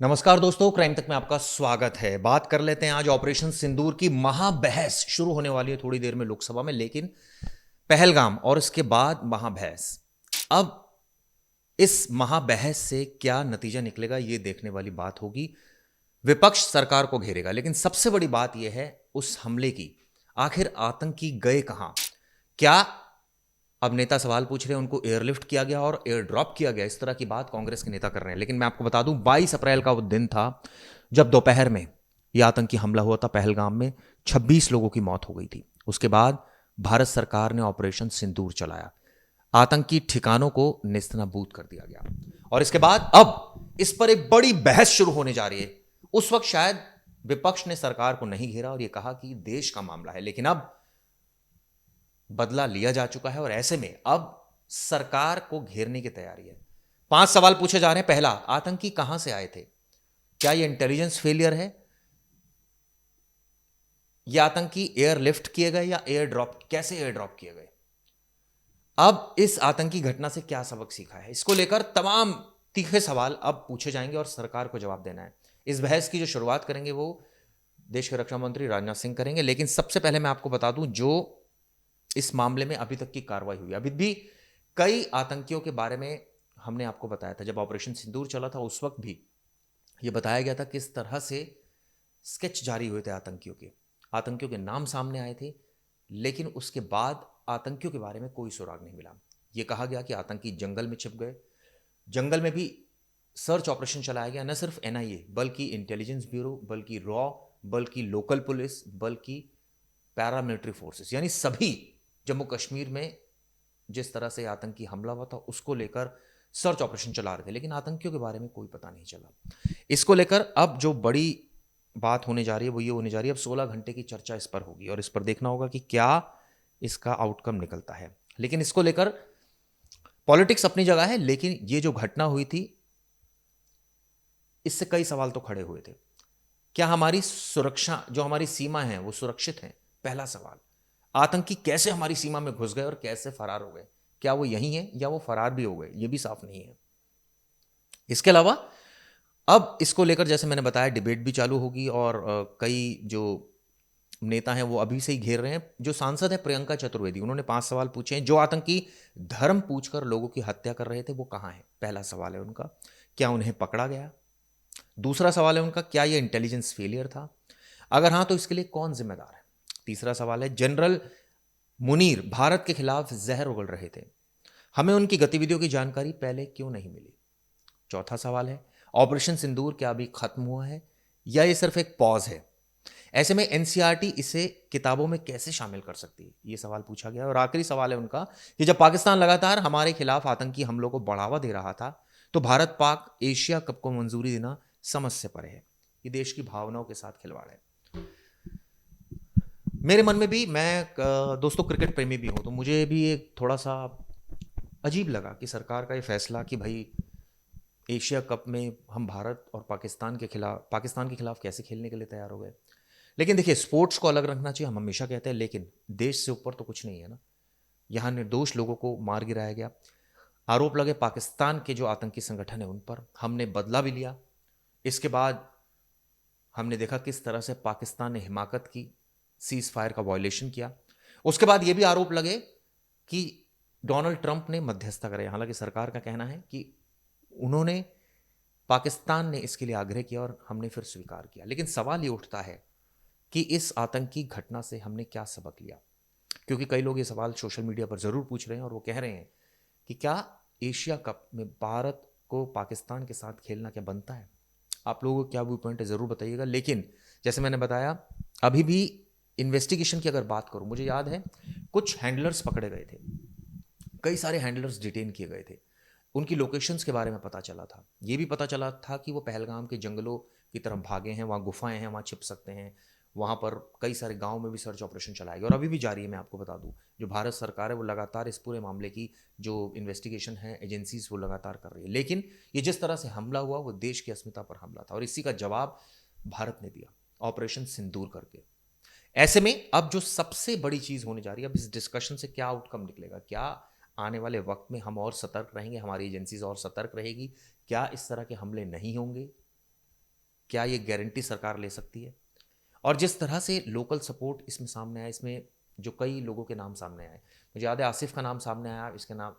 नमस्कार दोस्तों, क्राइम तक में आपका स्वागत है। बात कर लेते हैं आज ऑपरेशन सिंदूर की। महाबहस शुरू होने वाली है थोड़ी देर में लोकसभा में, लेकिन पहलगाम और इसके बाद महाबहस। अब इस महाबहस से क्या नतीजा निकलेगा, यह देखने वाली बात होगी। विपक्ष सरकार को घेरेगा, लेकिन सबसे बड़ी बात यह है उस हमले की। आखिर आतंकी गए कहां? क्या अब नेता सवाल पूछ रहे हैं उनको एयरलिफ्ट किया गया और एयर ड्रॉप किया गया? इस तरह की बात कांग्रेस के नेता कर रहे हैं। लेकिन मैं आपको बता दूं, 22 अप्रैल का वो दिन था जब दोपहर में यह आतंकी हमला हुआ था पहलगाम में। 26 लोगों की मौत हो गई थी। उसके बाद भारत सरकार ने ऑपरेशन सिंदूर चलाया। आतंकी ठिकानों को नेस्तनाबूद कर दिया गया। और इसके बाद अब इस पर एक बड़ी बहस शुरू होने जा रही है। उस वक्त शायद विपक्ष ने सरकार को नहीं घेरा और यह कहा कि देश का मामला है, लेकिन अब बदला लिया जा चुका है और ऐसे में अब सरकार को घेरने की तैयारी है। 5 सवाल पूछे जा रहे हैं। पहला, आतंकी कहां से आए थे? क्या यह इंटेलिजेंस फेलियर है? यह आतंकी एयरलिफ्ट किए गए या एयर ड्रॉप? कैसे एयर ड्रॉप किए गए? अब इस आतंकी घटना से क्या सबक सीखा है, इसको लेकर तमाम तीखे सवाल अब पूछे जाएंगे और सरकार को जवाब देना है। इस बहस की जो शुरुआत करेंगे वो देश के रक्षा मंत्री राजनाथ सिंह करेंगे। लेकिन सबसे पहले मैं आपको बता दूं, जो इस मामले में अभी तक की कार्रवाई हुई, अभी भी कई आतंकियों के बारे में हमने आपको बताया था। जब ऑपरेशन सिंदूर चला था उस वक्त भी यह बताया गया था किस तरह से स्केच जारी हुए थे आतंकियों के नाम सामने आए थे। लेकिन उसके बाद आतंकियों के बारे में कोई सुराग नहीं मिला। यह कहा गया कि आतंकी जंगल में छिप गए। जंगल में भी सर्च ऑपरेशन चलाया गया, न सिर्फ एनआईए बल्कि इंटेलिजेंस ब्यूरो, बल्कि रॉ, बल्कि लोकल पुलिस, बल्कि पैरामिलिट्री फोर्सेस, यानी सभी जम्मू कश्मीर में जिस तरह से आतंकी हमला हुआ था उसको लेकर सर्च ऑपरेशन चला रहे थे। लेकिन आतंकियों के बारे में कोई पता नहीं चला। इसको लेकर अब जो बड़ी बात होने जा रही है वो ये होने जा रही है, अब 16 घंटे की चर्चा इस पर होगी और इस पर देखना होगा कि क्या इसका आउटकम निकलता है। लेकिन इसको लेकर पॉलिटिक्स अपनी जगह है, लेकिन ये जो घटना हुई थी इससे कई सवाल तो खड़े हुए थे। क्या हमारी सुरक्षा, जो हमारी सीमा है, वो सुरक्षित है? पहला सवाल। आतंकी कैसे हमारी सीमा में घुस गए और कैसे फरार हो गए? क्या वो यही है या वो फरार भी हो गए, ये भी साफ नहीं है। इसके अलावा अब इसको लेकर जैसे मैंने बताया डिबेट भी चालू होगी और कई जो नेता हैं वो अभी से ही घेर रहे हैं। जो सांसद है प्रियंका चतुर्वेदी, उन्होंने 5 सवाल पूछे हैं। जो आतंकी धर्म पूछकर लोगों की हत्या कर रहे थे वो कहां है? पहला सवाल है उनका। क्या उन्हें पकड़ा गया? दूसरा सवाल है उनका, क्या यह इंटेलिजेंस फेलियर था? अगर हां तो इसके लिए कौन जिम्मेदार है? तीसरा सवाल है, जनरल मुनीर भारत के खिलाफ जहर उगल रहे थे, हमें उनकी गतिविधियों की जानकारी पहले क्यों नहीं मिली? चौथा सवाल है, ऑपरेशन सिंदूर क्या अभी खत्म हुआ है या ये सिर्फ एक पॉज है? ऐसे में एनसीईआरटी इसे किताबों में कैसे शामिल कर सकती है, ये सवाल पूछा गया। और आखिरी सवाल है उनका कि जब पाकिस्तान लगातार हमारे खिलाफ आतंकी हमलों को बढ़ावा दे रहा था तो भारत पाक एशिया कप को मंजूरी देना समझ से परे है। ये देश की भावनाओं के साथ खिलवाड़ है। मेरे मन में भी, मैं दोस्तों क्रिकेट प्रेमी भी हूं, तो मुझे भी एक थोड़ा सा अजीब लगा कि सरकार का ये फैसला कि भाई एशिया कप में हम भारत और पाकिस्तान के खिलाफ कैसे खेलने के लिए तैयार हो गए। लेकिन देखिए, स्पोर्ट्स को अलग रखना चाहिए, हम हमेशा कहते हैं, लेकिन देश से ऊपर तो कुछ नहीं है ना। यहाँ निर्दोष लोगों को मार गिराया गया। आरोप लगे पाकिस्तान के जो आतंकी संगठन है उन पर, हमने बदला भी लिया। इसके बाद हमने देखा किस तरह से पाकिस्तान ने हिमाकत की, सीज फायर का वायलेशन किया। उसके बाद ये भी आरोप लगे कि डोनाल्ड ट्रंप ने मध्यस्थता करे। हालांकि सरकार का कहना है कि उन्होंने, पाकिस्तान ने इसके लिए आग्रह किया और हमने फिर स्वीकार किया। लेकिन सवाल ये उठता है कि इस आतंकी घटना से हमने क्या सबक लिया? क्योंकि कई लोग ये सवाल सोशल मीडिया पर जरूर पूछ रहे हैं और वो कह रहे हैं कि क्या एशिया कप में भारत को पाकिस्तान के साथ खेलना क्या बनता है? आप लोगों को क्या व्यू पॉइंट है जरूर बताइएगा। लेकिन जैसे मैंने बताया, अभी भी इन्वेस्टिगेशन की अगर बात करूं, मुझे याद है कुछ हैंडलर्स पकड़े गए थे, कई सारे हैंडलर्स डिटेन किए गए थे। उनकी लोकेशंस के बारे में पता चला था। ये भी पता चला था कि वो पहलगाम के जंगलों की तरफ भागे हैं, वहाँ गुफाएं हैं, वहाँ छिप सकते हैं। वहाँ पर कई सारे गांव में भी सर्च ऑपरेशन चलाया गया और अभी भी जारी है। मैं आपको बता दूं, जो भारत सरकार है वो लगातार इस पूरे मामले की जो इन्वेस्टिगेशन है, एजेंसीज वो लगातार कर रही है। लेकिन ये जिस तरह से हमला हुआ वो देश की अस्मिता पर हमला था और इसी का जवाब भारत ने दिया ऑपरेशन सिंदूर करके। ऐसे में अब जो सबसे बड़ी चीज होने जा रही है, अब इस डिस्कशन से क्या आउटकम निकलेगा? क्या आने वाले वक्त में हम और सतर्क रहेंगे, हमारी एजेंसीज और सतर्क रहेगी? क्या इस तरह के हमले नहीं होंगे? क्या ये गारंटी सरकार ले सकती है? और जिस तरह से लोकल सपोर्ट इसमें सामने आया, इसमें जो कई लोगों के नाम सामने आए, मुझे याद है आसिफ का नाम सामने आया,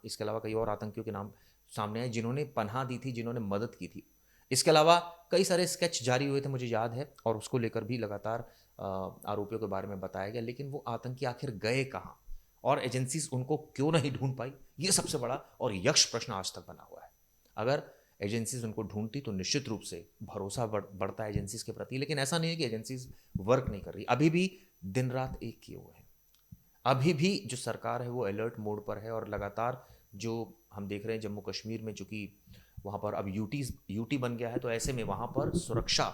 इसके अलावा कई और आतंकियों के नाम सामने आए जिन्होंने पनाह दी थी, जिन्होंने मदद की थी। इसके अलावा कई सारे स्केच जारी हुए थे, मुझे याद है, और उसको लेकर भी लगातार आरोपियों के बारे में बताया गया, लेकिन वो आतंकी आखिर गए कहाँ और एजेंसीज उनको क्यों नहीं ढूंढ पाई, ये सबसे बड़ा और यक्ष प्रश्न आज तक बना हुआ है। अगर एजेंसीज उनको ढूंढती तो निश्चित रूप से भरोसा बढ़ता है एजेंसीज के प्रति, लेकिन ऐसा नहीं है कि एजेंसीज वर्क नहीं कर रही, अभी भी दिन रात एक किए हुए हैं। अभी भी जो सरकार है वो अलर्ट मोड पर है, और लगातार जो हम देख रहे हैं जम्मू कश्मीर में, चूंकि वहाँ पर अब यूटी बन गया है, तो ऐसे में वहाँ पर सुरक्षा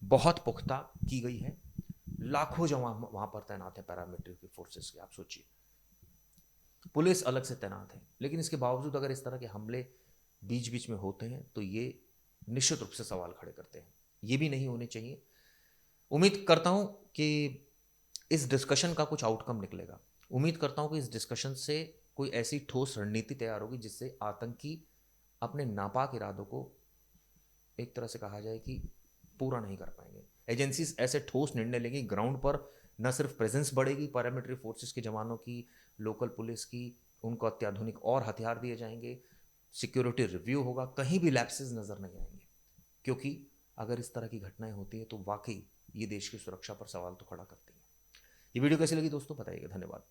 बहुत पुख्ता की गई है। लाखों जवान वहाँ पर तैनात है पैरामिलिट्री फोर्सेस के, आप सोचिए। पुलिस अलग से तैनात है, लेकिन इसके बावजूद अगर इस तरह के हमले बीच बीच में होते हैं तो ये निश्चित रूप से सवाल खड़े करते हैं। ये भी नहीं होने चाहिए। उम्मीद करता हूं कि इस डिस्कशन का कुछ आउटकम निकलेगा। उम्मीद करता हूं कि इस डिस्कशन से कोई ऐसी ठोस रणनीति तैयार होगी जिससे आतंकी अपने नापाक इरादों को, एक तरह से कहा जाए कि, पूरा नहीं कर पाएंगे। एजेंसीज ऐसे ठोस निर्णय लेंगी, ग्राउंड पर न सिर्फ प्रेजेंस बढ़ेगी पैरामिलिट्री फोर्सेस के जवानों की, लोकल पुलिस की, उनको अत्याधुनिक और हथियार दिए जाएंगे, सिक्योरिटी रिव्यू होगा, कहीं भी लैप्सेस नजर नहीं आएंगे। क्योंकि अगर इस तरह की घटनाएं होती हैं तो वाकई ये देश की सुरक्षा पर सवाल तो खड़ा करती हैं। ये वीडियो कैसी लगी दोस्तों, बताइएगा। धन्यवाद।